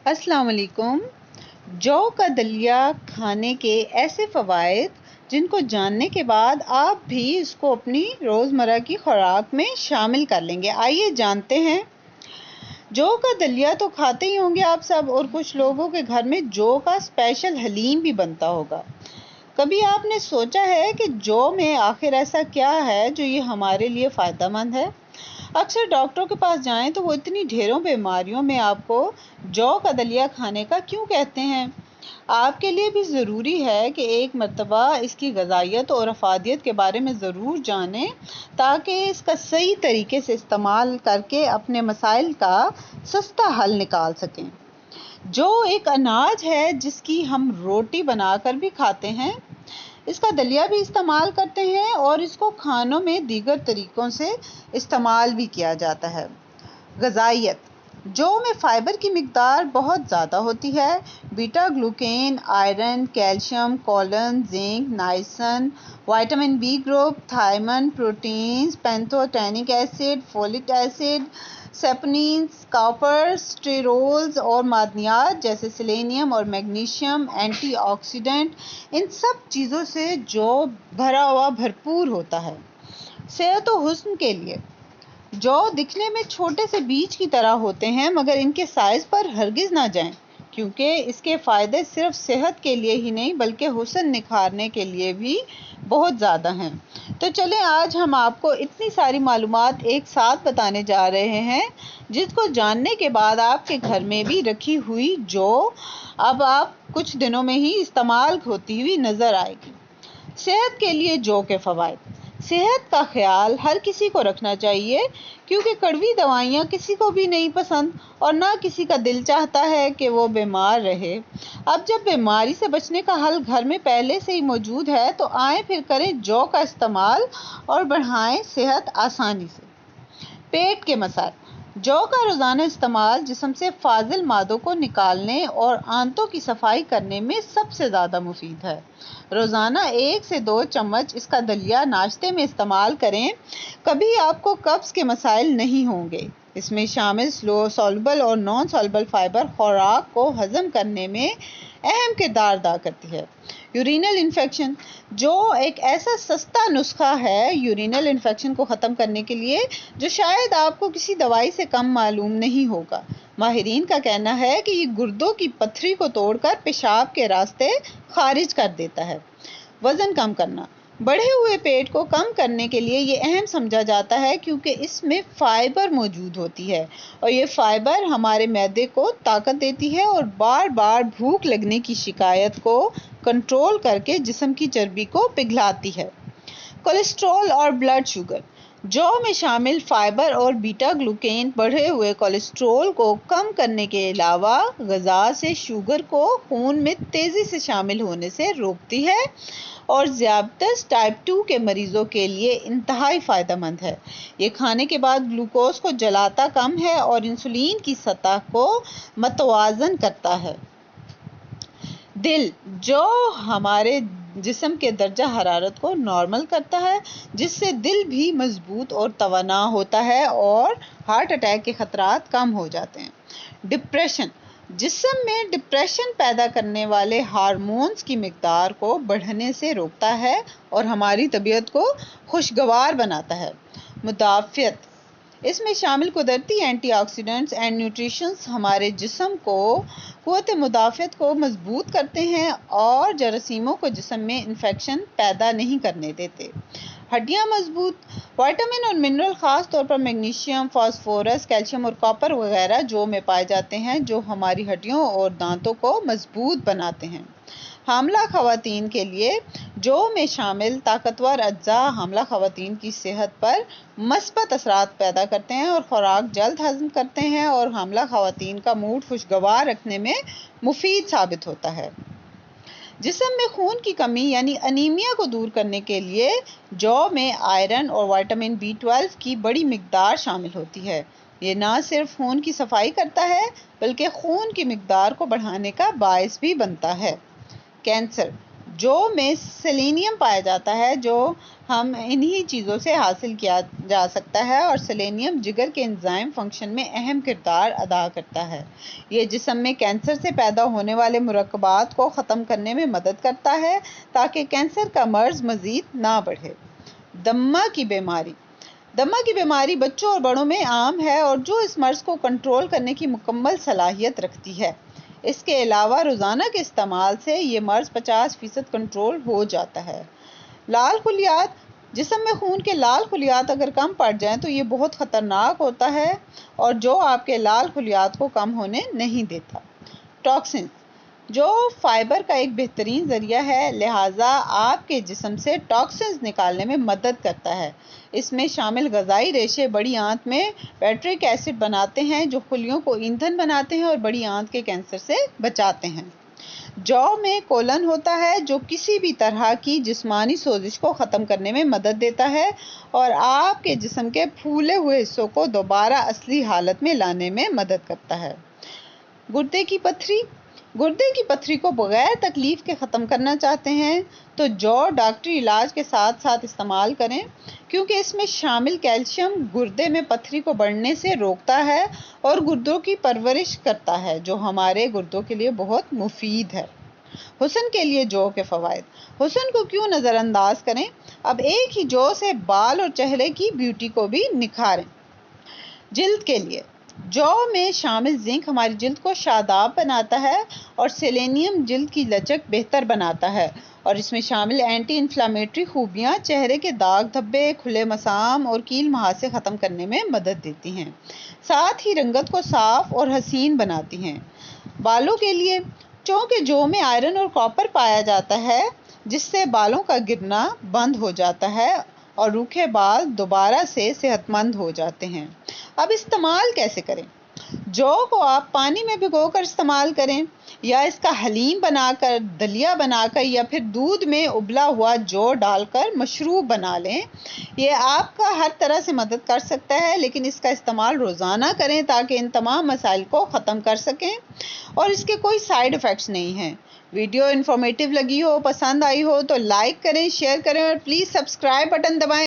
अस्सलाम वालेकुम। जौ का दलिया खाने के ऐसे फ़वाइद जिनको जानने के बाद आप भी इसको अपनी रोज़मर्रा की खुराक में शामिल कर लेंगे। आइए जानते हैं। जौ का दलिया तो खाते ही होंगे आप सब, और कुछ लोगों के घर में जौ का स्पेशल हलीम भी बनता होगा। कभी आपने सोचा है कि जौ में आखिर ऐसा क्या है जो ये हमारे लिए फ़ायदेमंद है? अक्सर डॉक्टरों के पास जाएं तो वो इतनी ढेरों बीमारियों में आपको जौ का दलिया खाने का क्यों कहते हैं? आपके लिए भी ज़रूरी है कि एक मर्तबा इसकी ग़िज़ाइयत और अफ़ादियत के बारे में ज़रूर जानें, ताकि इसका सही तरीके से इस्तेमाल करके अपने मसाइल का सस्ता हल निकाल सकें। जौ एक अनाज है जिसकी हम रोटी बनाकर भी खाते हैं, इसका दलिया भी इस्तेमाल करते हैं और इसको खानों में दीगर तरीक़ों से इस्तेमाल भी किया जाता है। ग़िज़ाइयत: जौ में फ़ाइबर की मिक़दार बहुत ज़्यादा होती है। Beta glucan, iron, calcium, choline, zinc, niacin, vitamin B group, thiamine, proteins, pantothenic acid, folic acid, saponins, copper, sterols और मादनियात जैसे सेलेनियम और मैग्नीशियम, एंटीऑक्सीडेंट, इन सब चीज़ों से जौ भरा हुआ भरपूर होता है। सेहत और हुस्न के लिए: जौ दिखने में छोटे से बीज की तरह होते हैं, मगर इनके साइज़ पर हरगिज़ ना जाएं, क्योंकि इसके फ़ायदे सिर्फ सेहत के लिए ही नहीं बल्कि हुस्न निखारने के लिए भी बहुत ज़्यादा हैं। तो चलें, आज हम आपको इतनी सारी मालूमात एक साथ बताने जा रहे हैं, जिसको जानने के बाद आपके घर में भी रखी हुई जौ अब आप कुछ दिनों में ही इस्तेमाल होती हुई नज़र आएगी। सेहत के लिए जौ के फ़वाइद: सेहत का ख्याल हर किसी को रखना चाहिए, क्योंकि कड़वी दवाइयाँ किसी को भी नहीं पसंद और ना किसी का दिल चाहता है कि वो बीमार रहे। अब जब बीमारी से बचने का हल घर में पहले से ही मौजूद है, तो आएँ फिर करें जौ का इस्तेमाल और बढ़ाएं सेहत आसानी से। पेट के मसाइल: जौ का रोज़ाना इस्तेमाल जिस्म से फाजिल मादों को निकालने और आंतों की सफाई करने में सबसे ज़्यादा मुफीद है। रोज़ाना 1 से 2 चम्मच इसका दलिया नाश्ते में इस्तेमाल करें, कभी आपको कब्ज़ के मसाइल नहीं होंगे। इसमें शामिल सॉल्युबल और नॉन सॉल्युबल फाइबर खुराक को हज़म करने में अहम किरदार अदा करती है। यूरिनल इन्फेक्शन: जो एक ऐसा सस्ता नुस्खा है यूरिनल इन्फेक्शन को ख़त्म करने के लिए, जो शायद आपको किसी दवाई से कम मालूम नहीं होगा। माहिरीन का कहना है कि ये गुर्दों की पथरी को तोड़कर पेशाब के रास्ते खारिज कर देता है। वज़न कम करना: बढ़े हुए पेट को कम करने के लिए ये अहम समझा जाता है, क्योंकि इसमें फ़ाइबर मौजूद होती है और ये फ़ाइबर हमारे मैदे को ताकत देती है और बार बार भूख लगने की शिकायत को कंट्रोल करके जिस्म की चर्बी को पिघलाती है। कोलेस्ट्रॉल और ब्लड शुगर: जौ में शामिल फाइबर और बीटा ग्लूकेन बढ़े हुए कोलेस्ट्रॉल को कम करने के अलावा ग़िज़ा से शुगर को खून में तेज़ी से शामिल होने से रोकती है और ज़ियाबतीस टाइप 2 के मरीज़ों के लिए इंतहाई फ़ायदेमंद है। ये खाने के बाद ग्लूकोज को जलाता कम है और इंसुलिन की सतह को मतवाज़न करता है। दिल: जो हमारे जिस्म के दर्जा हरारत को नॉर्मल करता है, जिससे दिल भी मजबूत और तवाना होता है और हार्ट अटैक के खतरात कम हो जाते हैं। डिप्रेशन: जिस्म में डिप्रेशन पैदा करने वाले हार्मोन्स की मिकदार को बढ़ने से रोकता है और हमारी तबीयत को खुशगवार बनाता है। मुदाफ़ियत: इसमें शामिल कुदरती एंटीऑक्सीडेंट्स एंड न्यूट्रिशंस हमारे जिस्म को क़ुव्वत मुदाफ़ियत को मजबूत करते हैं और जरासीमों को जिस्म में इन्फेक्शन पैदा नहीं करने देते। हड्डियाँ मजबूत: विटामिन और मिनरल ख़ास तौर पर मैग्नीशियम, फास्फोरस, कैल्शियम और कॉपर वगैरह जौ में पाए जाते हैं, जो हमारी हड्डियों और दांतों को मजबूत बनाते हैं। हामला ख़वातीन के लिए जौ में शामिल ताकतवर अज्जा हामला ख़वातीन की सेहत पर मस्बत असरात पैदा करते हैं और खुराक जल्द हज़म करते हैं और हामला ख़वातीन का मूड खुशगवार रखने में मुफीद साबित होता है। जिस्म में खून की कमी यानी अनीमिया को दूर करने के लिए जौ में आयरन और विटामिन B12 की बड़ी मिकदार शामिल होती है। ये ना सिर्फ खून की सफाई करता है, बल्कि खून की मिकदार को बढ़ाने का बायस भी बनता है। कैंसर: جو میں सेलेनियम पाया जाता है, जो हम इन्हीं चीज़ों से हासिल किया जा सकता है, और सेलेनियम जिगर के एंजाइम फंक्शन में अहम किरदार अदा करता है। ये जिस्म में कैंसर से पैदा होने वाले मुरक्कबात को ख़त्म करने में मदद करता है ताकि कैंसर का मर्ज़ मज़ीद ना बढ़े। दम्मा की बीमारी। दमा की बीमारी बच्चों और बड़ों में आम है और जो इस मर्ज़ को कंट्रोल करने की मुकम्मल सलाहियत रखती है। इसके अलावा रोज़ाना के इस्तेमाल से ये मर्ज़ 50% कंट्रोल हो जाता है। लाल खुलियात। जिस्म में खून के लाल खुलियात अगर कम पड़ जाएं तो ये बहुत ख़तरनाक होता है और जो आपके लाल खुलियात को कम होने नहीं देता। टॉक्सिन, जो फाइबर का एक बेहतरीन ज़रिया है, लिहाजा आपके जिस्म से टॉक्सिन्स निकालने में मदद करता है। इसमें शामिल ग़ज़ाई रेशे बड़ी आंत में पैट्रिक एसिड बनाते हैं जो खुलियों को ईंधन बनाते हैं और बड़ी आंत के कैंसर से बचाते हैं। जौ में कोलन होता है जो किसी भी तरह की जिस्मानी सोजिश को ख़त्म करने में मदद देता है और आपके जिस्म के फूले हुए हिस्सों को दोबारा असली हालत में लाने में मदद करता है। गुर्दे की पथरी। गुर्दे की पथरी को बगैर तकलीफ के ख़त्म करना चाहते हैं तो जौ डॉक्टरी इलाज के साथ साथ इस्तेमाल करें, क्योंकि इसमें शामिल कैल्शियम गुर्दे में पथरी को बढ़ने से रोकता है और गुर्दों की परवरिश करता है, जो हमारे गुर्दों के लिए बहुत मुफीद है। हुस्न के लिए जौ के फ़वाइद। हुस्न को क्यों नज़रअंदाज करें? अब एक ही जौ से बाल और चेहरे की ब्यूटी को भी निखारें। जिल्द के लिए जौ में शामिल जिंक हमारी जिल्द को शादाब बनाता है और सेलेनियम जिल्द की लचक बेहतर बनाता है और इसमें शामिल एंटी इन्फ्लामेटरी खूबियाँ चेहरे के दाग धब्बे, खुले मसाम और कील मुहासे ख़त्म करने में मदद देती हैं। साथ ही रंगत को साफ और हसीन बनाती हैं। बालों के लिए चूँकि जौ में आयरन और कॉपर पाया जाता है, जिससे बालों का गिरना बंद हो जाता है और रूखे बाल दोबारा से सेहतमंद हो जाते हैं। अब इस्तेमाल कैसे करें? जौ को आप पानी में भिगोकर इस्तेमाल करें या इसका हलीम बनाकर, दलिया बनाकर या फिर दूध में उबला हुआ जौ डालकर मशरूब बना लें। ये आपका हर तरह से मदद कर सकता है, लेकिन इसका इस्तेमाल रोज़ाना करें ताकि इन तमाम मसाइल को ख़त्म कर सकें और इसके कोई साइड इफ़ेक्ट्स नहीं हैं। वीडियो इन्फॉर्मेटिव लगी हो, पसंद आई हो तो लाइक करें, शेयर करें और प्लीज़ सब्सक्राइब बटन दबाएं।